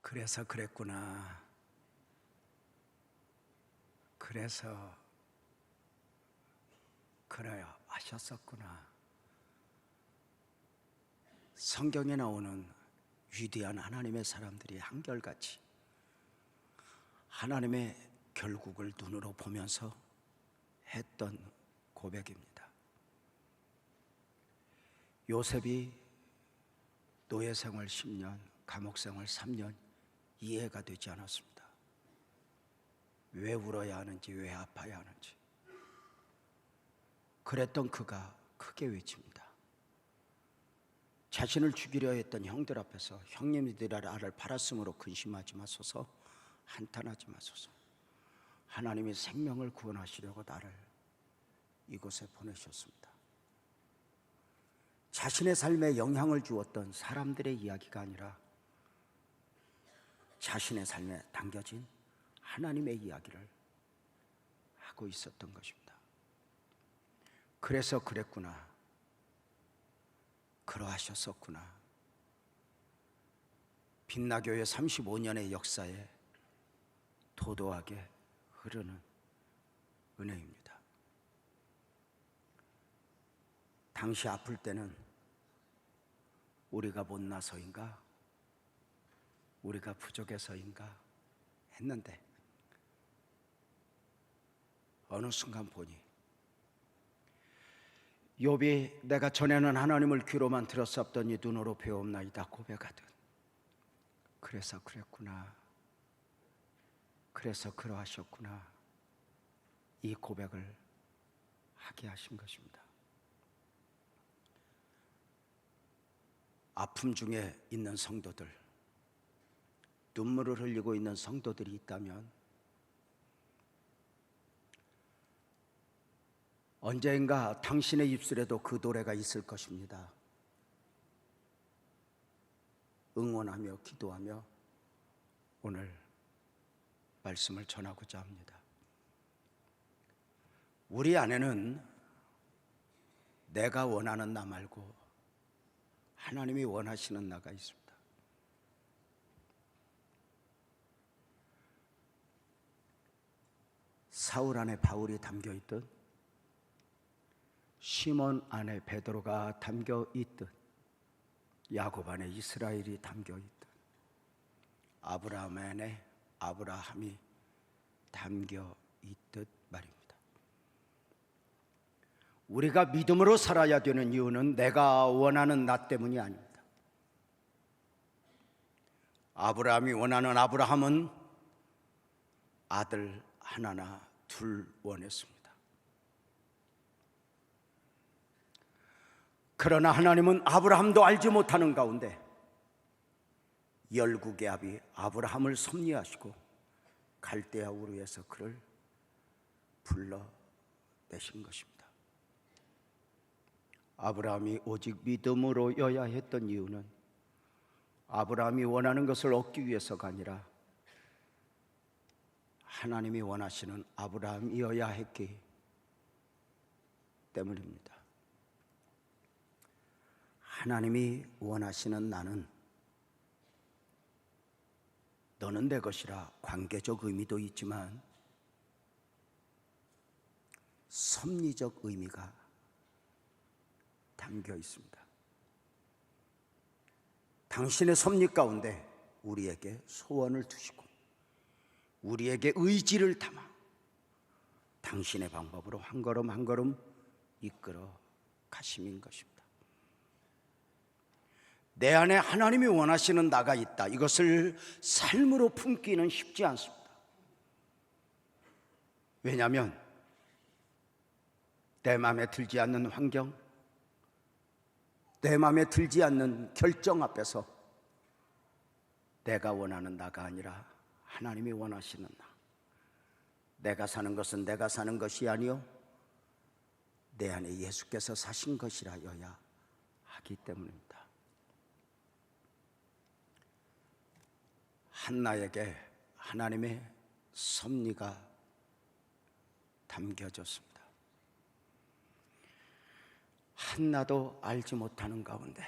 그래서 그랬구나. 그래서 그래야 하셨었구나. 성경에 나오는 위대한 하나님의 사람들이 한결같이 하나님의 결국을 눈으로 보면서 했던 고백입니다. 요셉이 노예 생활 10년, 감옥 생활 3년 이해가 되지 않았습니다. 왜 울어야 하는지, 왜 아파야 하는지. 그랬던 그가 크게 외칩니다. 자신을 죽이려 했던 형들 앞에서 형님들이 나를 팔았으므로 근심하지 마소서, 한탄하지 마소서. 하나님이 생명을 구원하시려고 나를 이곳에 보내셨습니다. 자신의 삶에 영향을 주었던 사람들의 이야기가 아니라 자신의 삶에 담겨진 하나님의 이야기를 하고 있었던 것입니다. 그래서 그랬구나. 그러하셨었구나. 빛나교회 35년의 역사에 도도하게 흐르는 은혜입니다. 당시 아플 때는 우리가 못나서인가, 우리가 부족해서인가 했는데 어느 순간 보니 욥이 내가 전에는 하나님을 귀로만 들었었더니 눈으로 배웠나이다 고백하듯, 그래서 그랬구나, 그래서 그러하셨구나, 이 고백을 하게 하신 것입니다. 아픔 중에 있는 성도들, 눈물을 흘리고 있는 성도들이 있다면 언젠가 당신의 입술에도 그 노래가 있을 것입니다. 응원하며 기도하며 오늘 말씀을 전하고자 합니다. 우리 안에는 내가 원하는 나 말고 하나님이 원하시는 나가 있습니다. 사울 안에 바울이 담겨있듯, 시몬 안에 베드로가 담겨있듯, 야곱 안에 이스라엘이 담겨있듯, 아브라함 안에 아브라함이 담겨있듯 말입니다. 우리가 믿음으로 살아야 되는 이유는 내가 원하는 나 때문이 아닙니다. 아브라함이 원하는 아브라함은 아들 하나나 둘 원했습니다. 그러나 하나님은 아브라함도 알지 못하는 가운데 열국의 아비 아브라함을 섭리하시고 갈대아 우르에서 그를 불러내신 것입니다. 아브라함이 오직 믿음으로여야 했던 이유는 아브라함이 원하는 것을 얻기 위해서가 아니라 하나님이 원하시는 아브라함이어야 했기 때문입니다. 하나님이 원하시는 나는 너는 내 것이라 관계적 의미도 있지만 섭리적 의미가 담겨 있습니다. 당신의 섭리 가운데 우리에게 소원을 두시고 우리에게 의지를 담아 당신의 방법으로 한 걸음 한 걸음 이끌어 가심인 것입니다. 내 안에 하나님이 원하시는 나가 있다. 이것을 삶으로 품기는 쉽지 않습니다. 왜냐하면 내 마음에 들지 않는 환경, 내 마음에 들지 않는 결정 앞에서 내가 원하는 나가 아니라 하나님이 원하시는 나, 내가 사는 것은 내가 사는 것이 아니요 내 안에 예수께서 사신 것이라여야 하기 때문입니다. 한나에게 하나님의 섭리가 담겨졌습니다. 한나도 알지 못하는 가운데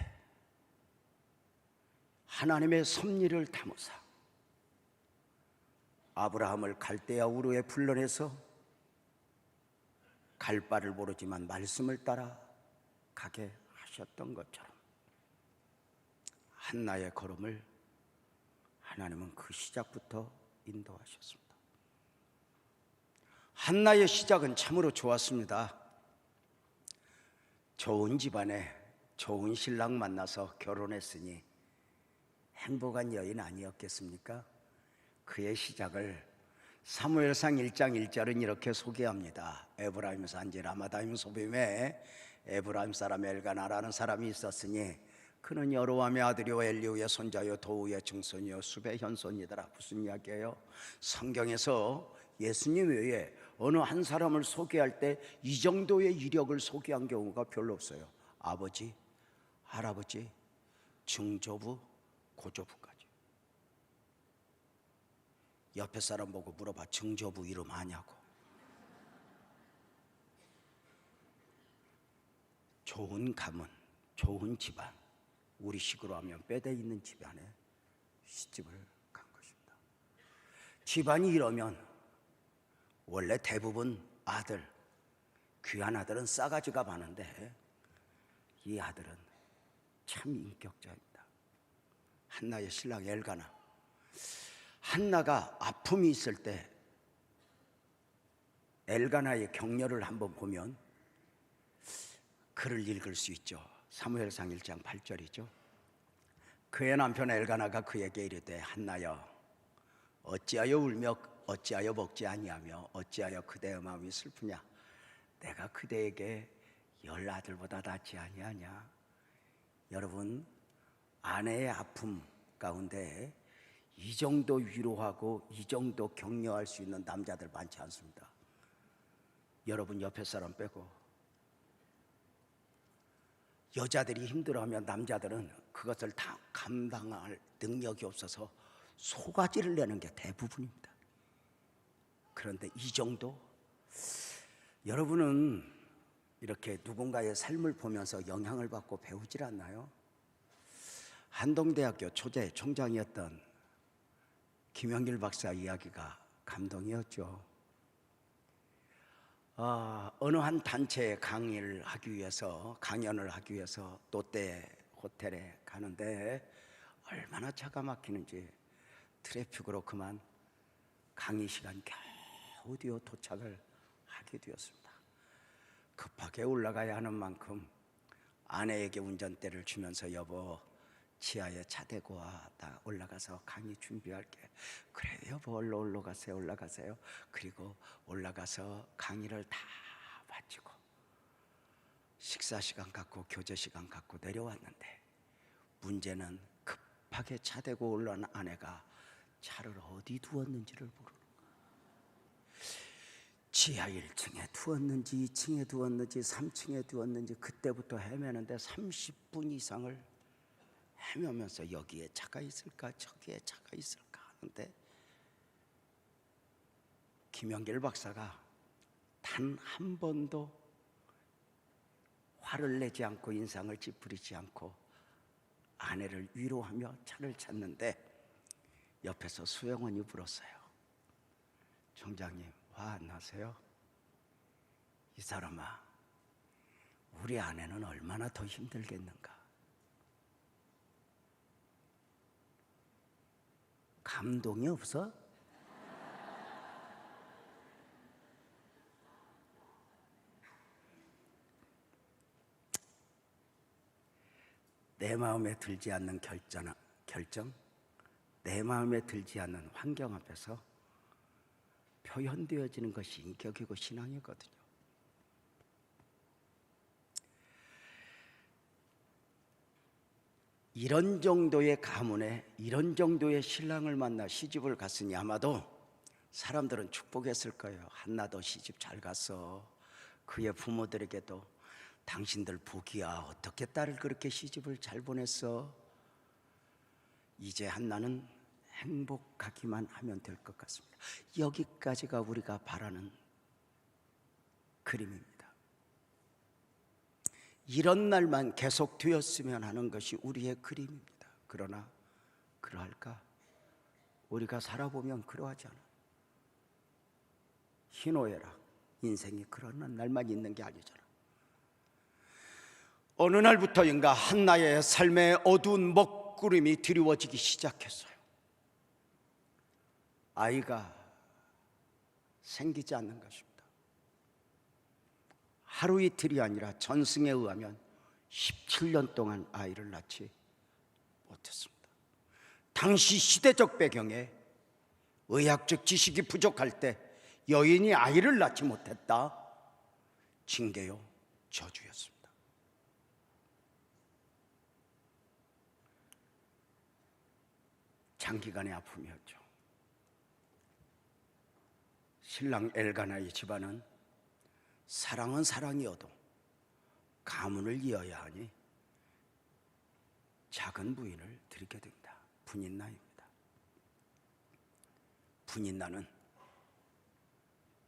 하나님의 섭리를 담으사 아브라함을 갈대아 우르에 불러내서 갈 바를 모르지만 말씀을 따라 가게 하셨던 것처럼 한나의 걸음을 하나님은 그 시작부터 인도하셨습니다. 한나의 시작은 참으로 좋았습니다. 좋은 집안에 좋은 신랑 만나서 결혼했으니 행복한 여인 아니었겠습니까? 그의 시작을 사무엘상 1장 1절은 이렇게 소개합니다. 에브라임 산지 라마다임 소빔에 에브라임 사람 엘가나라는 사람이 있었으니 그는 여로함의 아들이요 엘리후의 손자요 도우의 증손이요 숲의 현손이더라. 무슨 이야기예요? 성경에서 예수님 외에 어느 한 사람을 소개할 때 이 정도의 이력을 소개한 경우가 별로 없어요. 아버지, 할아버지, 증조부, 고조부까지. 옆에 사람 보고 물어봐. 증조부 이름 아냐고. 좋은 가문, 좋은 집안, 우리 식으로 하면 뼈대 있는 집안에 시집을 간 것입니다. 집안이 이러면 원래 대부분 아들, 귀한 아들은 싸가지가 많은데 이 아들은 참 인격자입니다. 한나의 신랑 엘가나. 한나가 아픔이 있을 때 엘가나의 격려를 한번 보면 글을 읽을 수 있죠. 사무엘상 1장 8절이죠. 그의 남편 엘가나가 그에게 이르되 한나여 어찌하여 울며 어찌하여 먹지 아니하며 어찌하여 그대의 마음이 슬프냐. 내가 그대에게 10 아들보다 낫지 아니하냐. 여러분, 아내의 아픔 가운데 이 정도 위로하고 이 정도 격려할 수 있는 남자들 많지 않습니다. 여러분 옆에 사람 빼고. 여자들이 힘들어하면 남자들은 그것을 다 감당할 능력이 없어서 소가지를 내는 게 대부분입니다. 그런데 이 정도? 여러분은 이렇게 누군가의 삶을 보면서 영향을 받고 배우질 않나요? 한동대학교 초대 총장이었던 김영길 박사 이야기가 감동이었죠. 어느 한 단체에 강연을 하기 위해서 롯데 호텔에 가는데 얼마나 차가 막히는지 트래픽으로 그만 강의 시간 겨우 뒤에 도착을 하게 되었습니다. 급하게 올라가야 하는 만큼 아내에게 운전대를 주면서 여보 지하에 차 대고 와. 나 올라가서 강의 준비할게. 그래 여보 올라가세요. 그리고 올라가서 강의를 다 마치고 식사 시간 갖고 교제 시간 갖고 내려왔는데 문제는 급하게 차 대고 올라온 아내가 차를 어디 두었는지를 모르는 거야. 지하 1층에 두었는지 2층에 두었는지 3층에 두었는지 그때부터 헤매는데 30분 이상을 헤매면서 여기에 차가 있을까 저기에 차가 있을까 하는데 김영길 박사가 단 한 번도 화를 내지 않고 인상을 찌푸리지 않고 아내를 위로하며 차를 찾는데 옆에서 수영원이 불었어요. 총장님 화 안 나세요? 이 사람아 우리 아내는 얼마나 더 힘들겠는가. 감동이 없어? 내 마음에 들지 않는 결정, 내 마음에 들지 않는 환경 앞에서 표현되어지는 것이 인격이고 신앙이거든요. 이런 정도의 가문에 이런 정도의 신랑을 만나 시집을 갔으니 아마도 사람들은 축복했을 거예요. 한나도 시집 잘 갔어. 그의 부모들에게도 당신들 복이야. 어떻게 딸을 그렇게 시집을 잘 보냈어? 이제 한나는 행복하기만 하면 될 것 같습니다. 여기까지가 우리가 바라는 그림입니다. 이런 날만 계속 되었으면 하는 것이 우리의 그림입니다. 그러나 그러할까? 우리가 살아보면 그러하지 않아. 희노애락, 인생이 그런 날만 있는 게 아니잖아. 어느 날부터인가 한나의 삶의 어두운 먹구름이 드리워지기 시작했어요. 아이가 생기지 않는 것입니다. 하루 이틀이 아니라 전승에 의하면 17년 동안 아이를 낳지 못했습니다. 당시 시대적 배경에 의학적 지식이 부족할 때 여인이 아이를 낳지 못했다, 징계요 저주였습니다. 장기간의 아픔이었죠. 신랑 엘가나의 집안은 사랑은 사랑이어도 가문을 이어야 하니 작은 부인을 드리게 됩니다. 분인나입니다. 분인나는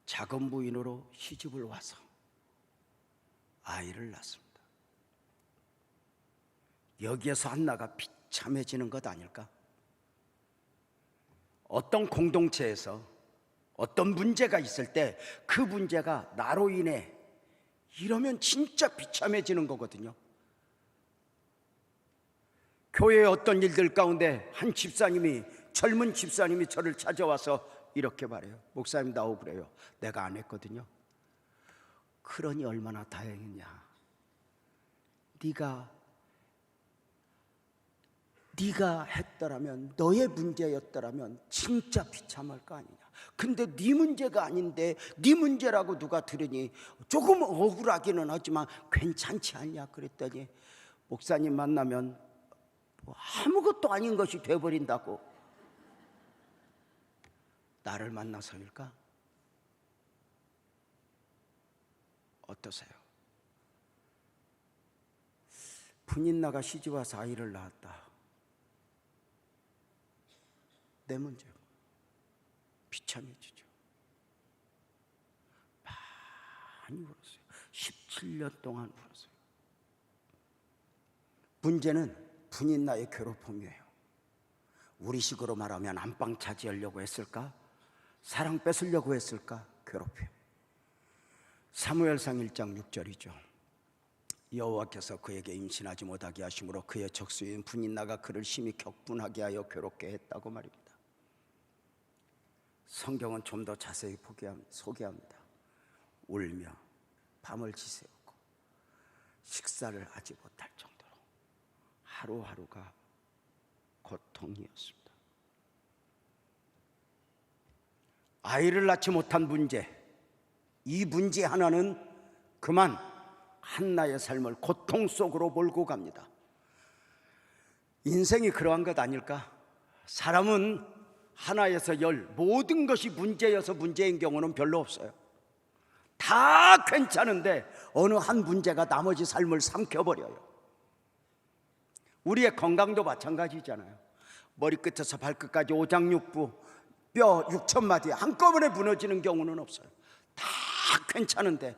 작은 부인으로 시집을 와서 아이를 낳습니다. 여기에서 한나가 비참해지는 것 아닐까? 어떤 공동체에서 어떤 문제가 있을 때 그 문제가 나로 인해 이러면 진짜 비참해지는 거거든요. 교회의 어떤 일들 가운데 한 집사님이, 젊은 집사님이 저를 찾아와서 이렇게 말해요. 목사님 나오고 그래요. 내가 안 했거든요. 그러니 얼마나 다행이냐. 네가 했더라면, 너의 문제였더라면 진짜 비참할 거 아니냐. 근데 네 문제가 아닌데 네 문제라고 누가 들으니 조금 억울하기는 하지만 괜찮지 않냐 그랬더니, 목사님 만나면 뭐 아무것도 아닌 것이 돼버린다고. 나를 만나서일까? 어떠세요? 분인나가 시집와서 아이를 낳았다. 내 문제고 비참해지죠. 많이 울었어요. 17년 동안 울었어요. 문제는 분인나의 괴롭힘이에요. 우리식으로 말하면 안방 차지하려고 했을까? 사랑 뺏으려고 했을까? 괴롭힘. 사무엘상 1장 6절이죠. 여호와께서 그에게 임신하지 못하게 하심으로 그의 적수인 분인나가 그를 심히 격분하게 하여 괴롭게 했다고 말입니다. 성경은 좀 더 자세히 소개합니다. 울며 밤을 지새웠고 식사를 하지 못할 정도로 하루하루가 고통이었습니다. 아이를 낳지 못한 문제, 이 문제 하나는 그만 한나의 삶을 고통 속으로 몰고 갑니다. 인생이 그러한 것 아닐까? 사람은 하나에서 열, 모든 것이 문제여서 문제인 경우는 별로 없어요. 다 괜찮은데 어느 한 문제가 나머지 삶을 삼켜버려요. 우리의 건강도 마찬가지잖아요. 머리끝에서 발끝까지 오장육부, 뼈 6,000마디 한꺼번에 무너지는 경우는 없어요. 다 괜찮은데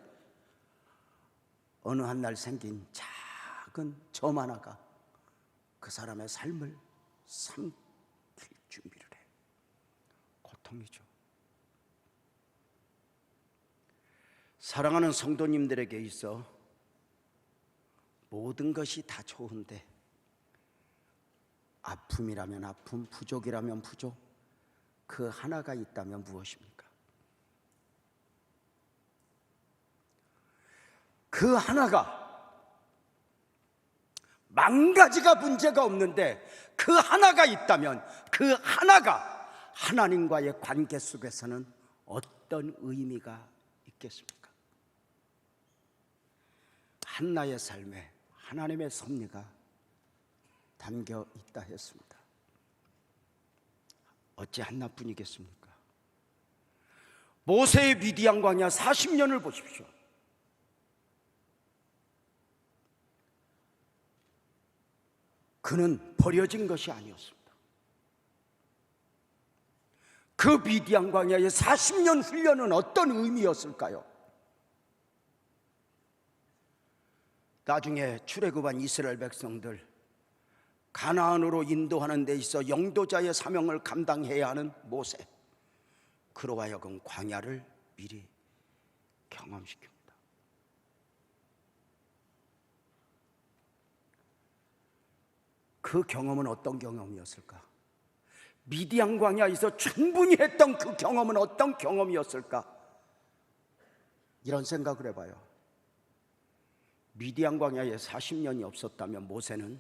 어느 한 날 생긴 작은 점 하나가 그 사람의 삶을 삼킬 준비를 해요. 고통이죠. 사랑하는 성도님들에게 있어 모든 것이 다 좋은데 아픔이라면 아픔, 부족이라면 부족, 그 하나가 있다면 무엇입니까? 그 하나가, 만 가지가 문제가 없는데 그 하나가 있다면 그 하나가 하나님과의 관계 속에서는 어떤 의미가 있겠습니까? 한나의 삶에 하나님의 섭리가 담겨 있다 했습니다. 어찌 한나뿐이겠습니까? 모세의 미디안 광야 40년을 보십시오. 그는 버려진 것이 아니었습니다. 그 미디안 광야의 40년 훈련은 어떤 의미였을까요? 나중에 출애굽한 이스라엘 백성들 가나안으로 인도하는 데 있어 영도자의 사명을 감당해야 하는 모세, 그로 하여금 광야를 미리 경험시킵니다. 그 경험은 어떤 경험이었을까? 미디안 광야에서 충분히 했던 그 경험은 어떤 경험이었을까? 이런 생각을 해봐요. 미디안 광야에 40년이 없었다면 모세는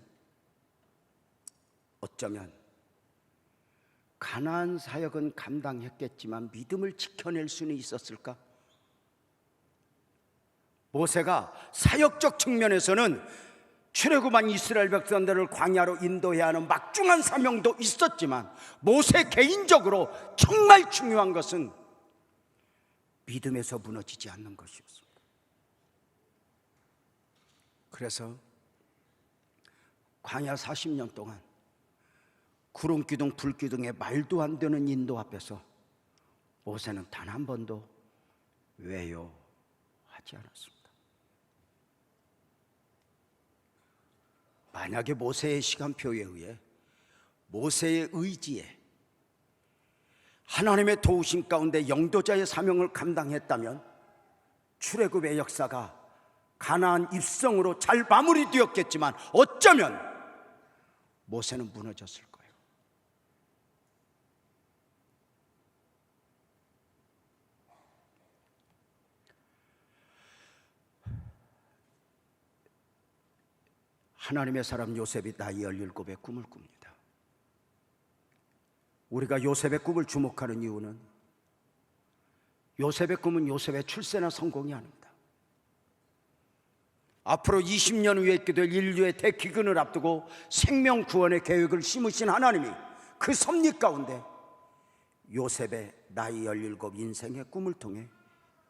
어쩌면 가나안 사역은 감당했겠지만 믿음을 지켜낼 수는 있었을까? 모세가 사역적 측면에서는 출애굽한 이스라엘 백성들을 광야로 인도해야 하는 막중한 사명도 있었지만 모세 개인적으로 정말 중요한 것은 믿음에서 무너지지 않는 것이었습니다. 그래서 광야 40년 동안 구름 기둥 불 기둥의 말도 안 되는 인도 앞에서 모세는 단 한 번도 외요하지 않았습니다. 만약에 모세의 시간표에 의해 모세의 의지에 하나님의 도우심 가운데 영도자의 사명을 감당했다면 출애굽의 역사가 가나안 입성으로 잘 마무리되었겠지만 어쩌면 모세는 무너졌을 거예요. 하나님의 사람 요셉이 나이 17의 꿈을 꿉니다. 우리가 요셉의 꿈을 주목하는 이유는 요셉의 꿈은 요셉의 출세나 성공이 아닙니다. 앞으로 20년 후에 있게 될 인류의 대기근을 앞두고 생명 구원의 계획을 심으신 하나님이 그 섭리 가운데 요셉의 나이 17 인생의 꿈을 통해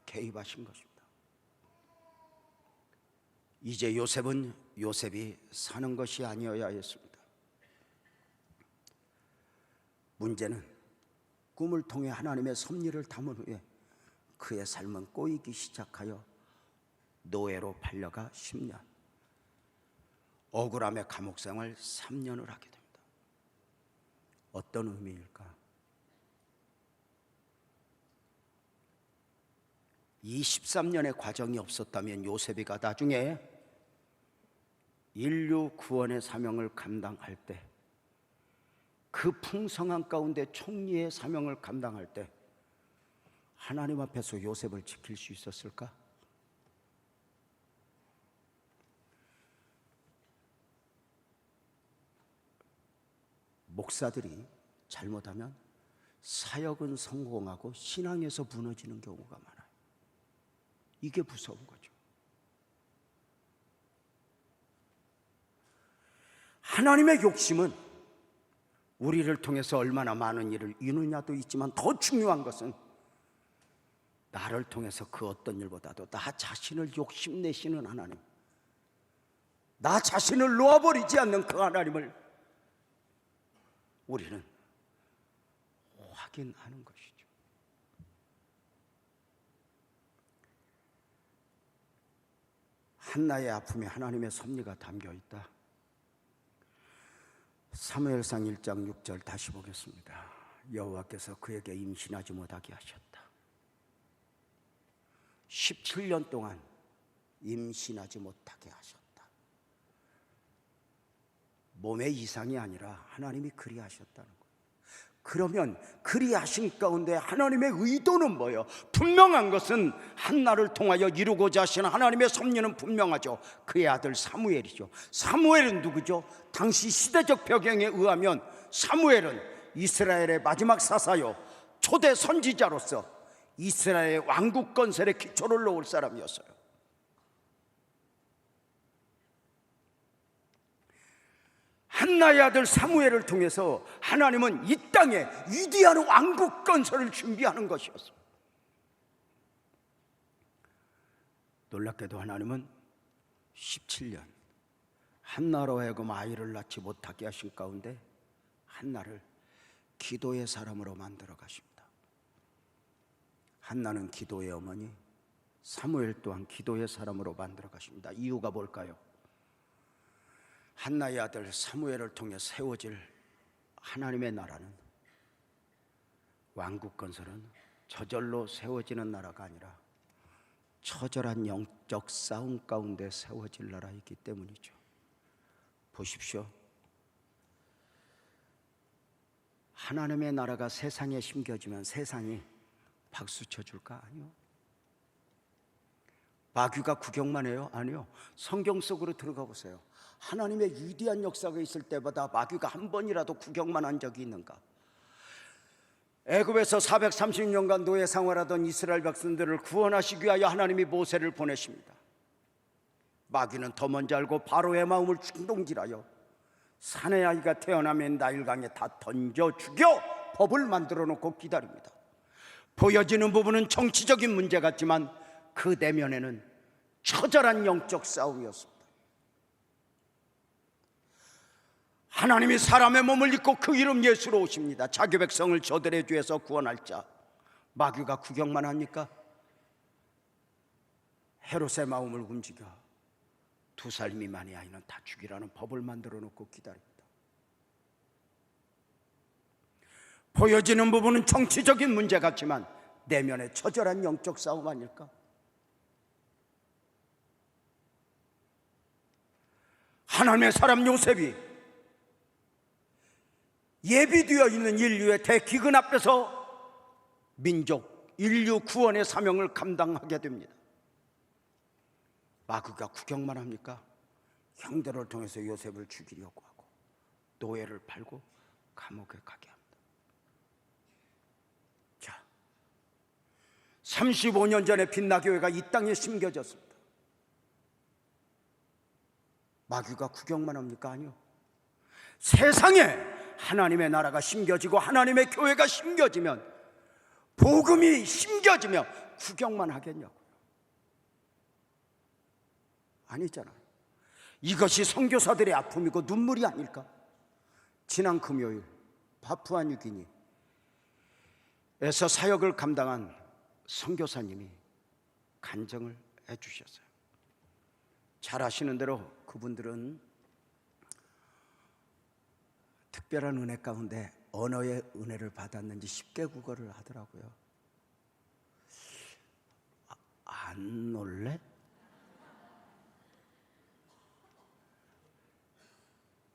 개입하신 것입니다. 이제 요셉은 요셉이 사는 것이 아니어야 했습니다. 문제는 꿈을 통해 하나님의 섭리를 담은 후에 그의 삶은 꼬이기 시작하여 노예로 팔려가 10년, 억울함의 감옥 생활 3년을 하게 됩니다. 어떤 의미일까? 23년의 과정이 없었다면 요셉이가 나중에 인류 구원의 사명을 감당할 때, 그 풍성한 가운데 총리의 사명을 감당할 때 하나님 앞에서 요셉을 지킬 수 있었을까? 목사들이 잘못하면 사역은 성공하고 신앙에서 무너지는 경우가 많아요. 이게 무서운 거죠. 하나님의 욕심은 우리를 통해서 얼마나 많은 일을 이루냐도 있지만 더 중요한 것은 나를 통해서 그 어떤 일보다도 나 자신을 욕심내시는 하나님, 나 자신을 놓아버리지 않는 그 하나님을 우리는 확인하는 것이죠. 한나의 아픔에 하나님의 섭리가 담겨 있다. 사무엘상 1장 6절 다시 보겠습니다. 여호와께서 그에게 임신하지 못하게 하셨다. 17년 동안 임신하지 못하게 하셨다. 몸의 이상이 아니라 하나님이 그리하셨다는 거예요. 그러면 그리하신 가운데 하나님의 의도는 뭐예요? 분명한 것은 한나를 통하여 이루고자 하시는 하나님의 섭리는 분명하죠. 그의 아들 사무엘이죠. 사무엘은 누구죠? 당시 시대적 배경에 의하면 사무엘은 이스라엘의 마지막 사사요, 초대 선지자로서 이스라엘의 왕국 건설의 기초를 놓을 사람이었어요. 한나의 아들 사무엘을 통해서 하나님은 이 땅에 위대한 왕국 건설을 준비하는 것이었습니다. 놀랍게도 하나님은 17년 한나로 하여금 아이를 낳지 못하게 하신 가운데 한나를 기도의 사람으로 만들어 가십니다. 한나는 기도의 어머니, 사무엘 또한 기도의 사람으로 만들어 가십니다. 이유가 뭘까요? 한나의 아들 사무엘을 통해 세워질 하나님의 나라는, 왕국 건설은 저절로 세워지는 나라가 아니라 처절한 영적 싸움 가운데 세워질 나라이기 때문이죠. 보십시오. 하나님의 나라가 세상에 심겨지면 세상이 박수 쳐줄까? 아니요. 마귀가 구경만 해요? 아니요. 성경 속으로 들어가 보세요. 하나님의 위대한 역사가 있을 때마다 마귀가 한 번이라도 구경만 한 적이 있는가? 애굽에서 430년간 노예 생활하던 이스라엘 백성들을 구원하시기 위하여 하나님이 모세를 보내십니다. 마귀는 더 먼저 알고 바로의 마음을 충동질하여 사내 아이가 태어나면 나일강에 다 던져 죽여 법을 만들어 놓고 기다립니다. 보여지는 부분은 정치적인 문제 같지만 그 내면에는 처절한 영적 싸움이었습니다. 하나님이 사람의 몸을 입고 그 이름 예수로 오십니다. 자기 백성을 저들의 죄에서 구원할 자. 마귀가 구경만 합니까? 헤롯의 마음을 움직여 2살 미만의 아이는 다 죽이라는 법을 만들어 놓고 기다립니다. 보여지는 부분은 정치적인 문제 같지만 내면의 처절한 영적 싸움 아닐까? 하나님의 사람 요셉이 예비되어 있는 인류의 대기근 앞에서 민족, 인류 구원의 사명을 감당하게 됩니다. 마귀가 구경만 합니까? 형들을 통해서 요셉을 죽이려고 하고 노예를 팔고 감옥에 가게 합니다. 자, 35년 전에 빛나교회가 이 땅에 심겨졌습니다. 마귀가 구경만 합니까? 아니요. 세상에 하나님의 나라가 심겨지고 하나님의 교회가 심겨지면, 복음이 심겨지면 구경만 하겠냐고요. 아니잖아요. 이것이 선교사들의 아픔이고 눈물이 아닐까? 지난 금요일 파푸아뉴기니에서 사역을 감당한 선교사님이 간증을 해주셨어요. 잘 아시는 대로 그분들은 특별한 은혜 가운데 언어의 은혜를 받았는지 10개 국어를 하더라고요. 안 놀래?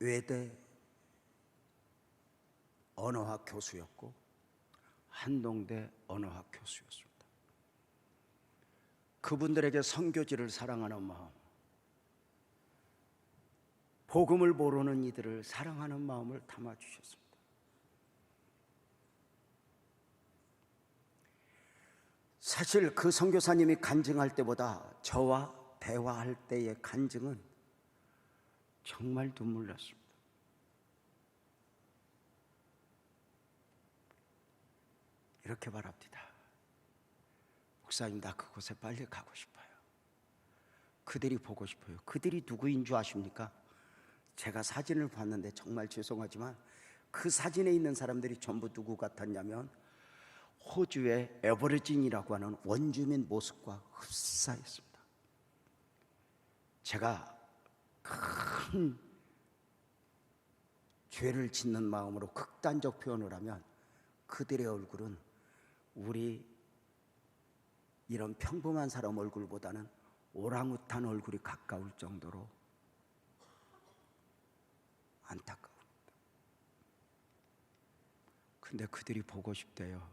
외대 언어학 교수였고 한동대 언어학 교수였습니다. 그분들에게 선교지를 사랑하는 마음, 복음을 모르는 이들을 사랑하는 마음을 담아주셨습니다. 사실 그 선교사님이 간증할 때보다 저와 대화할 때의 간증은 정말 눈물 났습니다. 이렇게 말합니다. 목사님, 나 그곳에 빨리 가고 싶어요. 그들이 보고 싶어요. 그들이 누구인 줄 아십니까? 제가 사진을 봤는데 정말 죄송하지만 그 사진에 있는 사람들이 전부 누구 같았냐면 호주의 에버리진이라고 하는 원주민 모습과 흡사했습니다. 제가 큰 죄를 짓는 마음으로 극단적 표현을 하면 그들의 얼굴은 우리 이런 평범한 사람 얼굴보다는 오랑우탄 얼굴이 가까울 정도로 안타까웁니다. 근데 그들이 보고 싶대요.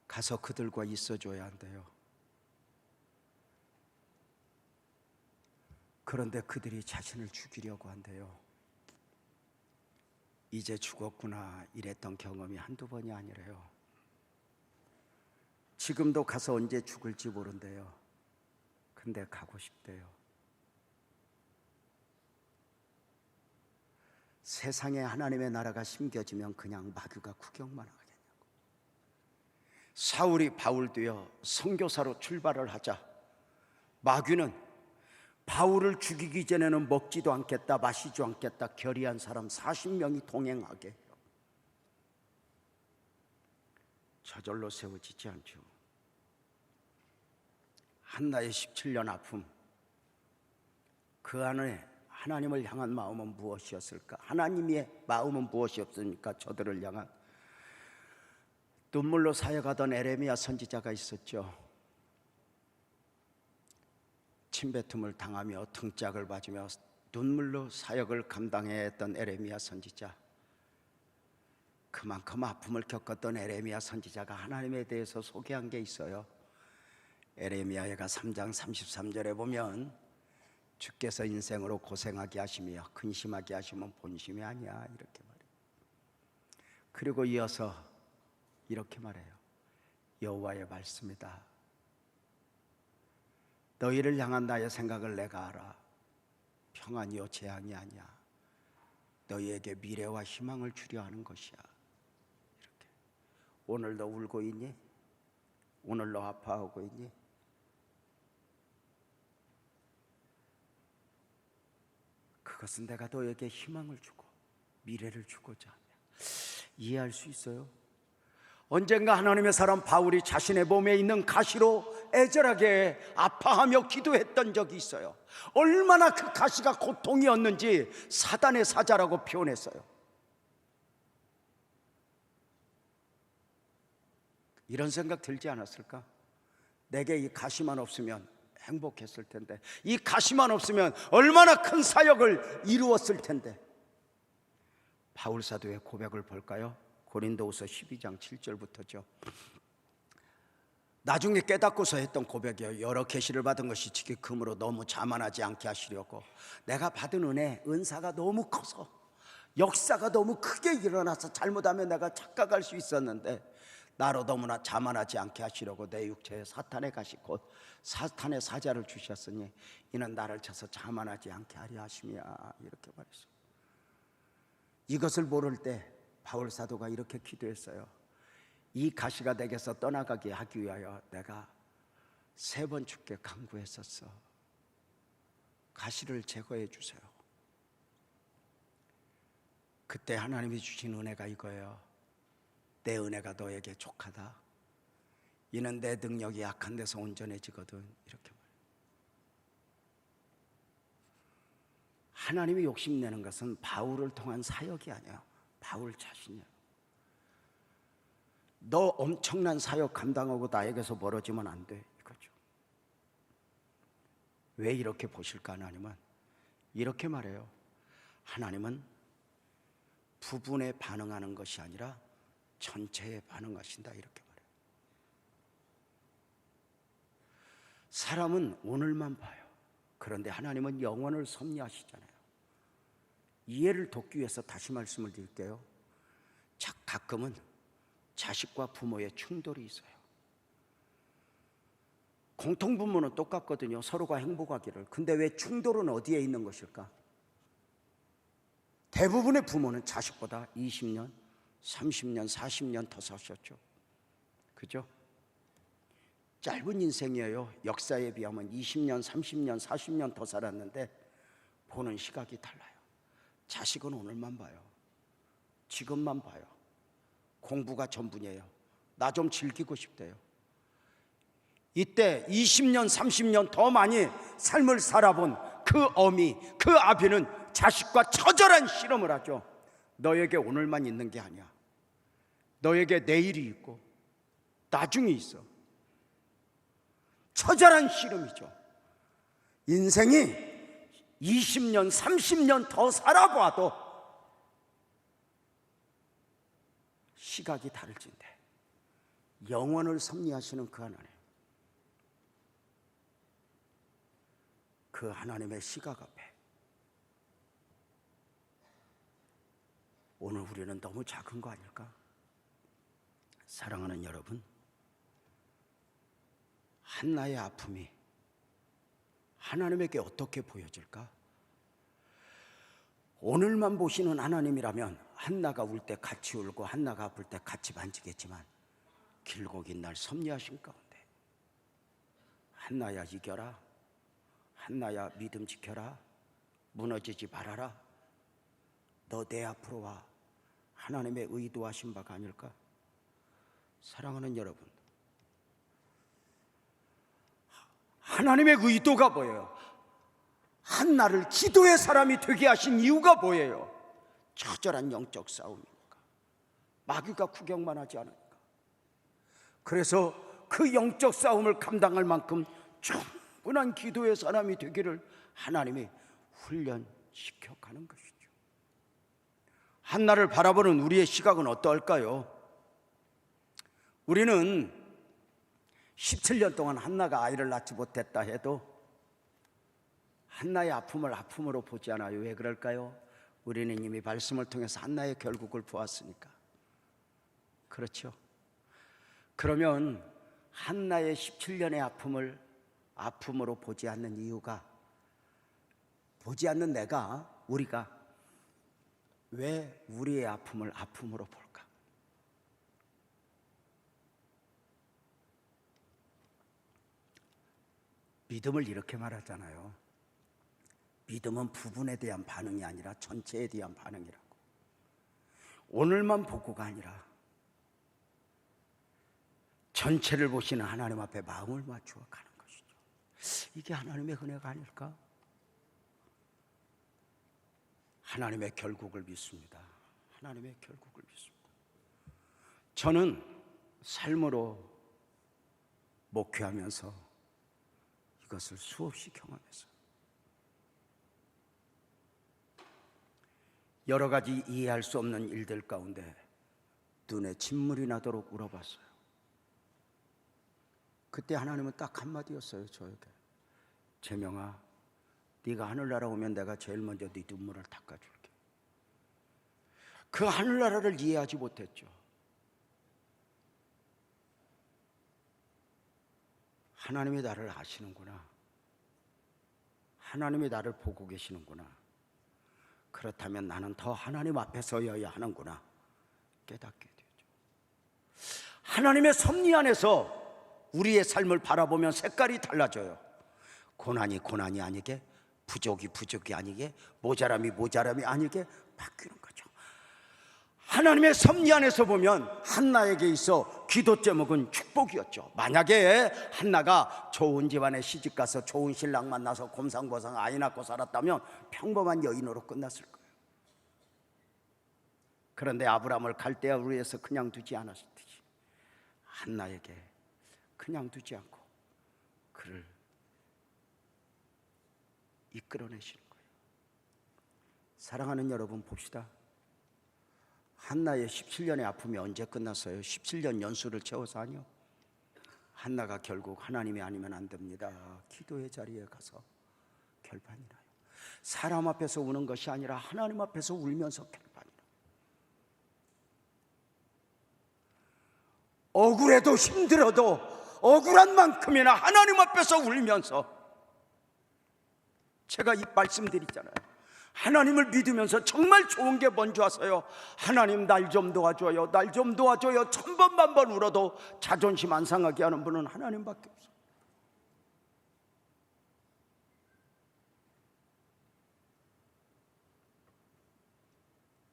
가서 그들과 있어줘야 한대요. 그런데 그들이 자신을 죽이려고 한대요. 이제 죽었구나 이랬던 경험이 한두 번이 아니래요. 지금도 가서 언제 죽을지 모른대요. 근데 가고 싶대요. 세상에 하나님의 나라가 심겨지면 그냥 마귀가 구경만 하겠냐고. 사울이 바울 되어 선교사로 출발을 하자 마귀는 바울을 죽이기 전에는 먹지도 않겠다, 마시지도 않겠다 결의한 사람 40명이 동행하게 해요. 저절로 세워지지 않죠. 한나의 17년 아픔, 그 안에 하나님을 향한 마음은 무엇이었을까? 하나님의 마음은 무엇이었습니까? 저들을 향한 눈물로 사역하던 에레미야 선지자가 있었죠. 침뱉음을 당하며 등짝을 맞으며 눈물로 사역을 감당해야 했던 에레미야 선지자. 그만큼 아픔을 겪었던 에레미야 선지자가 하나님에 대해서 소개한 게 있어요. 에레미야가 3장 33절에 보면 주께서 인생으로 고생하게 하시며 근심하게 하시면 본심이 아니야, 이렇게 말해요. 그리고 이어서 이렇게 말해요. 여호와의 말씀이다. 너희를 향한 나의 생각을 내가 알아. 평안이요 재앙이 아니야. 너희에게 미래와 희망을 주려 하는 것이야. 이렇게. 오늘도 울고 있니? 오늘도 아파하고 있니? 그것은 내가 너에게 희망을 주고 미래를 주고자 하며. 이해할 수 있어요? 언젠가 하나님의 사람 바울이 자신의 몸에 있는 가시로 애절하게 아파하며 기도했던 적이 있어요. 얼마나 그 가시가 고통이었는지 사단의 사자라고 표현했어요. 이런 생각 들지 않았을까? 내게 이 가시만 없으면 행복했을 텐데, 이 가시만 없으면 얼마나 큰 사역을 이루었을 텐데. 바울 사도의 고백을 볼까요? 고린도후서 12장 7절부터죠. 나중에 깨닫고서 했던 고백이에요. 여러 계시를 받은 것이 지극히 금으로 너무 자만하지 않게 하시려고. 내가 받은 은사가 너무 커서, 역사가 너무 크게 일어나서 잘못하면 내가 착각할 수 있었는데, 나로 너무나 자만하지 않게 하시려고 내 육체에 사탄의 가시 곧 사탄의 사자를 주셨으니 이는 나를 쳐서 자만하지 않게 하려 하심이야, 이렇게 말했어요. 이것을 모를 때 바울 사도가 이렇게 기도했어요. 이 가시가 내게서 떠나가게 하기 위하여 내가 3번 주께 간구했었어. 가시를 제거해 주세요. 그때 하나님이 주신 은혜가 이거예요. 내 은혜가 너에게 족하다. 이는 내 능력이 약한 데서 온전해지거든. 이렇게 말해요. 하나님이 욕심내는 것은 바울을 통한 사역이 아니야. 바울 자신이야. 너 엄청난 사역 감당하고 나에게서 멀어지면 안 돼, 이거죠. 왜 이렇게 보실까? 하나님은 이렇게 말해요. 하나님은 부분에 반응하는 것이 아니라 전체에 반응하신다, 이렇게 말해요. 사람은 오늘만 봐요. 그런데 하나님은 영원을 섭리하시잖아요. 이해를 돕기 위해서 다시 말씀을 드릴게요. 가끔은 자식과 부모의 충돌이 있어요. 공통부모는 똑같거든요. 서로가 행복하기를. 근데 왜 충돌은 어디에 있는 것일까? 대부분의 부모는 자식보다 20년, 30년, 40년 더 사셨죠. 그죠? 짧은 인생이에요. 역사에 비하면 20년, 30년, 40년 더 살았는데 보는 시각이 달라요. 자식은 오늘만 봐요. 지금만 봐요. 공부가 전부예요. 나 좀 즐기고 싶대요. 이때 20년, 30년 더 많이 삶을 살아본 그 어미, 그 아비는 자식과 처절한 실험을 하죠. 너에게 오늘만 있는 게 아니야. 너에게 내일이 있고 나중에 있어. 처절한 실험이죠. 인생이 20년, 30년 더 살아봐도 시각이 다를진데 영원을 섭리하시는 그 하나님, 그 하나님의 시각 앞에 오늘 우리는 너무 작은 거 아닐까? 사랑하는 여러분, 한나의 아픔이 하나님에게 어떻게 보여질까? 오늘만 보시는 하나님이라면 한나가 울 때 같이 울고 한나가 아플 때 같이 만지겠지만 길고 긴 날 섭리하신 가운데 한나야 이겨라, 한나야 믿음 지켜라, 무너지지 말아라, 너 내 앞으로 와, 하나님의 의도하신 바가 아닐까? 사랑하는 여러분, 하나님의 의도가 뭐예요? 한나를 기도의 사람이 되게 하신 이유가 뭐예요? 처절한 영적 싸움이니까. 마귀가 구경만 하지 않으니까. 그래서 그 영적 싸움을 감당할 만큼 충분한 기도의 사람이 되기를 하나님이 훈련시켜 가는 것이죠. 한나를 바라보는 우리의 시각은 어떠할까요? 우리는 17년 동안 한나가 아이를 낳지 못했다 해도 한나의 아픔을 아픔으로 보지 않아요. 왜 그럴까요? 우리는 이미 말씀을 통해서 한나의 결국을 보았으니까. 그렇죠? 그러면 한나의 17년의 아픔을 아픔으로 보지 않는 이유가, 보지 않는 우리가 왜 우리의 아픔을 아픔으로 볼까? 믿음을 이렇게 말하잖아요. 믿음은 부분에 대한 반응이 아니라 전체에 대한 반응이라고. 오늘만 보고가 아니라 전체를 보시는 하나님 앞에 마음을 맞추어 가는 것이죠. 이게 하나님의 은혜가 아닐까? 하나님의 결국을 믿습니다. 하나님의 결국을 믿습니다. 저는 삶으로 목회하면서 이것을 수없이 경험했어요. 여러 가지 이해할 수 없는 일들 가운데 눈에 진물이 나도록 울어봤어요. 그때 하나님은 딱 한마디였어요. 저에게, 재명아, 네가 하늘나라 오면 내가 제일 먼저 네 눈물을 닦아줄게. 그 하늘나라를 이해하지 못했죠. 하나님이 나를 아시는구나, 하나님이 나를 보고 계시는구나, 그렇다면 나는 더 하나님 앞에 서여야 하는구나 깨닫게 되죠. 하나님의 섭리 안에서 우리의 삶을 바라보면 색깔이 달라져요. 고난이 고난이 아니게, 부족이 부족이 아니게, 모자람이 모자람이 아니게 바뀌는 거죠. 하나님의 섭리 안에서 보면 한나에게 있어 기도 제목은 축복이었죠. 만약에 한나가 좋은 집안에 시집가서 좋은 신랑 만나서 곰상고상 아이 낳고 살았다면 평범한 여인으로 끝났을 거예요. 그런데 아브라함을 갈대아 우르에서 그냥 두지 않았듯이 한나에게 그냥 두지 않고 그를 이끌어내시는 거예요. 사랑하는 여러분, 봅시다. 한나의 17년의 아픔이 언제 끝났어요? 17년 연수를 채워서 아니요. 한나가 결국 하나님이 아니면 안 됩니다. 기도의 자리에 가서 결판이 나요. 사람 앞에서 우는 것이 아니라 하나님 앞에서 울면서 결판이 나요. 억울해도 힘들어도 억울한 만큼이나 하나님 앞에서 울면서, 제가 이 말씀드리잖아요. 하나님을 믿으면서 정말 좋은 게 뭔지 아세요? 하나님 날 좀 도와줘요, 날 좀 도와줘요. 1000번 만번 울어도 자존심 안 상하게 하는 분은 하나님밖에 없어요.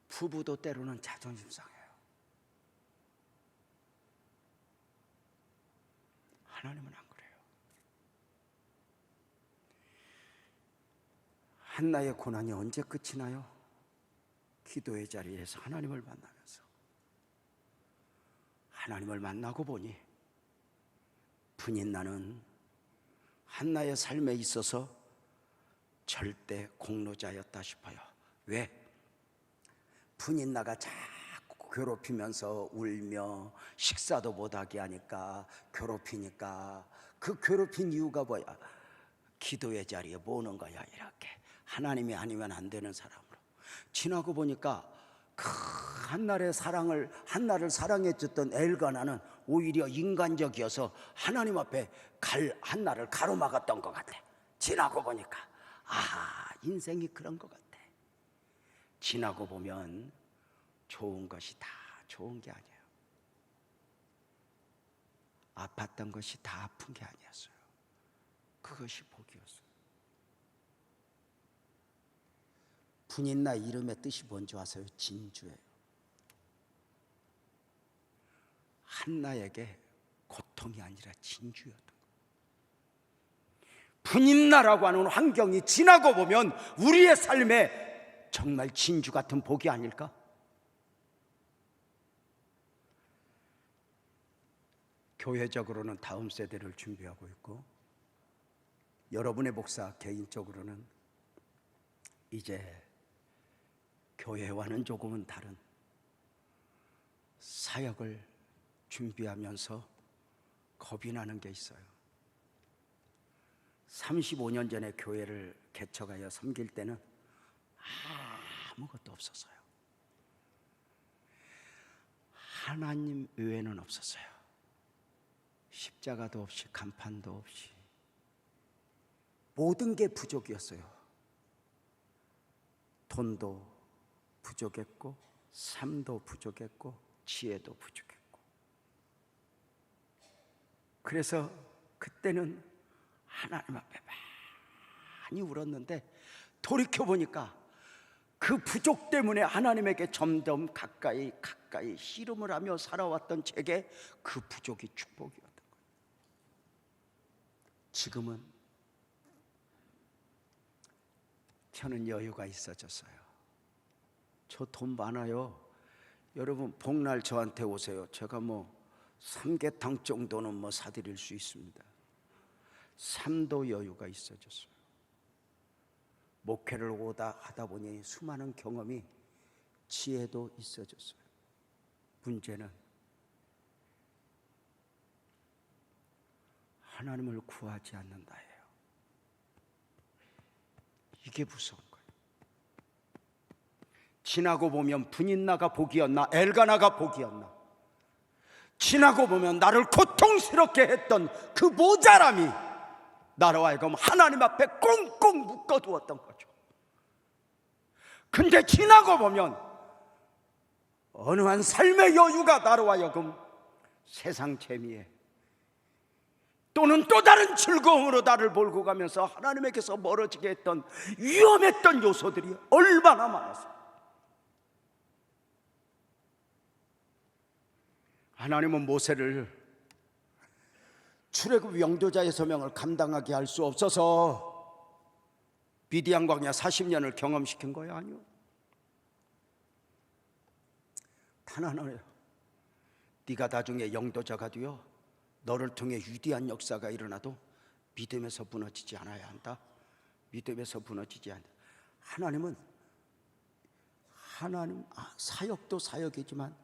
부부도 때로는 자존심 상해요. 하나님은 안 그래요. 한나의 고난이 언제 끝이 나요? 기도의 자리에서 하나님을 만나면서. 하나님을 만나고 보니 분인나는 한나의 삶에 있어서 절대 공로자였다 싶어요. 왜? 분인나가 자꾸 괴롭히면서 울며 식사도 못하게 하니까, 괴롭히니까, 그 괴롭힌 이유가 뭐야? 기도의 자리에 모으는 거야. 이렇게 하나님이 아니면 안 되는 사람으로. 지나고 보니까 그 한나를 사랑해 줬던 엘가나는 오히려 인간적이어서 하나님 앞에 한나를 가로막았던 것 같아. 지나고 보니까 인생이 그런 것 같아. 지나고 보면 좋은 것이 다 좋은 게 아니에요. 아팠던 것이 다 아픈 게 아니었어요. 그것이 복이었어요. 분인나 이름의 뜻이 뭔지 아세요? 진주예요. 한나에게 고통이 아니라 진주였던 거예요. 분인나라고 하는 환경이 지나고 보면 우리의 삶에 정말 진주 같은 복이 아닐까? 교회적으로는 다음 세대를 준비하고 있고, 여러분의 목사 개인적으로는 이제 교회와는 조금은 다른 사역을 준비하면서 겁이 나는 게 있어요. 35년 전에 교회를 개척하여 섬길 때는 아무것도 없었어요. 하나님 외에는 없었어요. 십자가도 없이 간판도 없이 모든 게 부족이었어요. 돈도 부족했고, 삶도 부족했고, 지혜도 부족했고. 그래서 그때는 하나님 앞에 많이 울었는데, 돌이켜보니까 그 부족 때문에 하나님에게 점점 가까이 씨름을 하며 살아왔던 제게 그 부족이 축복이었던 거예요. 지금은 저는 여유가 있어졌어요. 저 돈 많아요. 여러분 복날 저한테 오세요. 제가 삼계탕 정도는 사드릴 수 있습니다. 삶도 여유가 있어졌어요. 목회를 하다 보니 수많은 경험이, 지혜도 있어졌어요. 문제는 하나님을 구하지 않는다예요. 이게 무서운 거예요. 지나고 보면 분인나가 복이었나 엘가나가 복이었나, 지나고 보면 나를 고통스럽게 했던 그 모자람이 나로 하여금 하나님 앞에 꽁꽁 묶어두었던 거죠. 근데 지나고 보면 어느 한 삶의 여유가 나로 하여금 세상 재미에 또는 또 다른 즐거움으로 나를 몰고 가면서 하나님에게서 멀어지게 했던 위험했던 요소들이 얼마나 많았어요. 하나님은 모세를 출애굽 영도자의 소명을 감당하게 할 수 없어서 미디안 광야 40년을 경험시킨 거예요? 아니요. 단 하나예요. 네가 나중에 영도자가 되어 너를 통해 위대한 역사가 일어나도 믿음에서 무너지지 않아야 한다. 믿음에서 무너지지 않는다. 하나님 사역도 사역이지만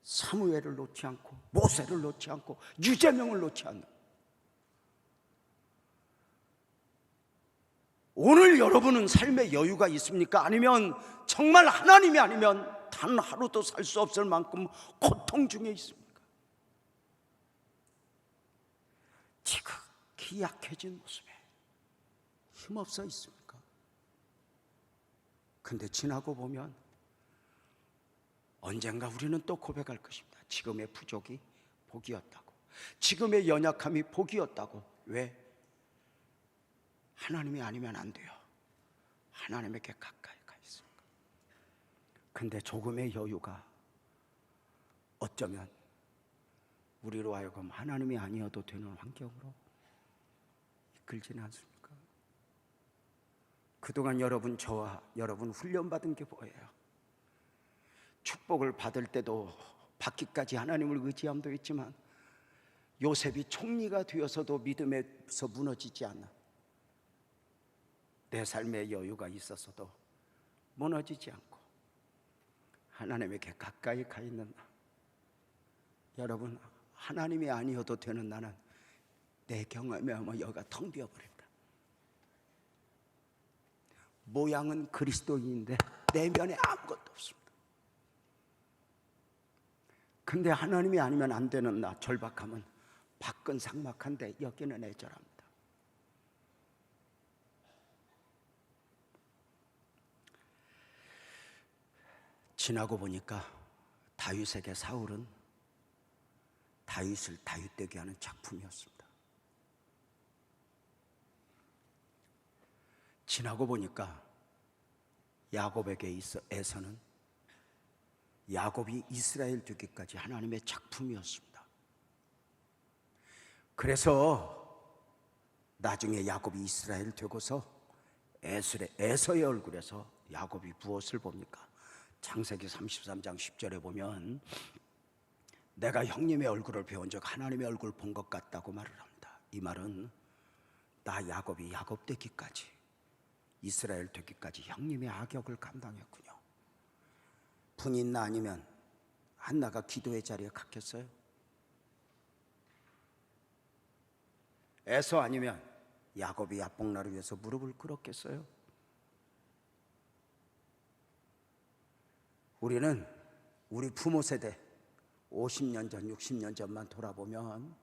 사무엘을 놓지 않고, 모세를 놓지 않고, 유재명을 놓지 않는, 오늘 여러분은 삶의 여유가 있습니까? 아니면 정말 하나님이 아니면 단 하루도 살 수 없을 만큼 고통 중에 있습니까? 지극히 약해진 모습에 힘없어 있습니까? 근데 지나고 보면 언젠가 우리는 또 고백할 것입니다. 지금의 부족이 복이었다고, 지금의 연약함이 복이었다고. 왜? 하나님이 아니면 안 돼요. 하나님에게 가까이 가 있습니다. 근데 조금의 여유가 어쩌면 우리로 하여금 하나님이 아니어도 되는 환경으로 이끌지는 않습니까? 그동안 저와 여러분 훈련받은 게 뭐예요? 축복을 받을 때도 받기까지 하나님을 의지함도 있지만, 요셉이 총리가 되어서도 믿음에서 무너지지 않아. 내 삶에 여유가 있어서도 무너지지 않고 하나님에게 가까이 가 있는 나. 여러분, 하나님이 아니어도 되는 나는 내 경험에 여기가 텅 비어버린다. 모양은 그리스도인인데 내면에 아무것도 없습니다. 근데 하나님이 아니면 안 되는 나, 절박함은 밖은 삭막한데 여기는 애절합니다. 지나고 보니까 다윗에게 사울은 다윗을 다윗되게 하는 작품이었습니다. 지나고 보니까 야곱에게 있어 에서는 야곱이 이스라엘 되기까지 하나님의 작품이었습니다. 그래서 나중에 야곱이 이스라엘 되고서 에서의 얼굴에서 야곱이 무엇을 봅니까? 창세기 33장 10절에 보면 내가 형님의 얼굴을 배운 적 하나님의 얼굴 본 것 같다고 말을 합니다. 이 말은 나 야곱이 야곱 되기까지, 이스라엘 되기까지 형님의 악역을 감당했군요. 분인나 아니면 한나가 기도의 자리에 갔겠어요? 에서 아니면 야곱이 야복나를 위해서 무릎을 꿇었겠어요? 우리는 우리 부모 세대 50년 전, 60년 전만 돌아보면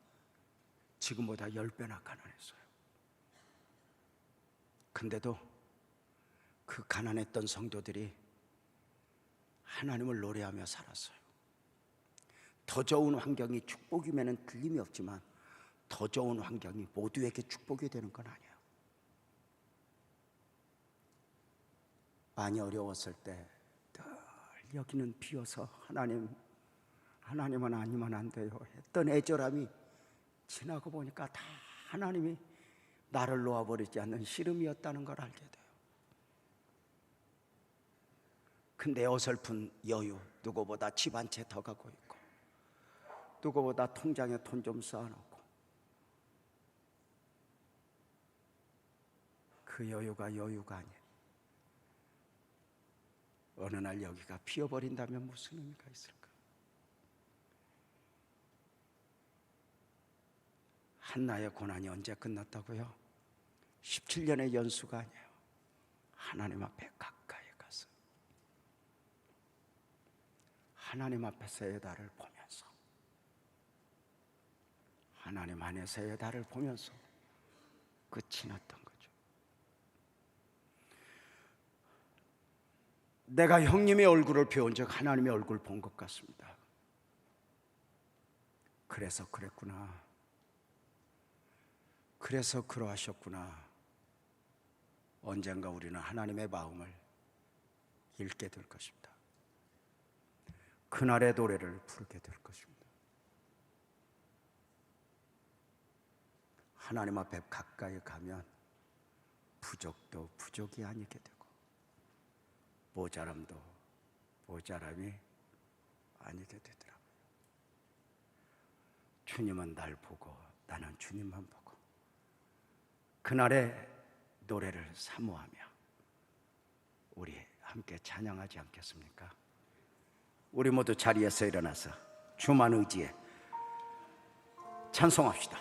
지금보다 10배나 가난했어요. 근데도 그 가난했던 성도들이 하나님을 노래하며 살았어요. 더 좋은 환경이 축복이면 틀림이 없지만 더 좋은 환경이 모두에게 축복이 되는 건 아니에요. 많이 어려웠을 때 늘 여기는 비어서 하나님은 아니면 안 돼요 했던 애절함이 지나고 보니까 다 하나님이 나를 놓아버리지 않는 씨름이었다는 걸 알게 돼요. 근데 어설픈 여유, 누구보다 집 한 채 더 갖고 있고 누구보다 통장에 돈 좀 쌓아놓고 그 여유가 아니에요. 어느 날 여기가 비어버린다면 무슨 의미가 있을까? 한나의 고난이 언제 끝났다고요? 17년의 연수가 아니에요. 하나님 앞에 가까이 가서 하나님 앞에서의 나를 보면서, 하나님 안에서의 나를 보면서 끝이 났던 거죠. 내가 형님의 얼굴을 배운 적 하나님의 얼굴 본 것 같습니다. 그래서 그랬구나. 그래서 그러하셨구나. 언젠가 우리는 하나님의 마음을 읽게 될 것입니다. 그날의 노래를 부르게 될 것입니다. 하나님 앞에 가까이 가면 부족도 부족이 아니게 되고 모자람도 모자람이 아니게 되더라고요. 주님은 날 보고 나는 주님만 보고 그날의 노래를 사모하며 우리 함께 찬양하지 않겠습니까? 우리 모두 자리에서 일어나서 주만 의지해 찬송합시다.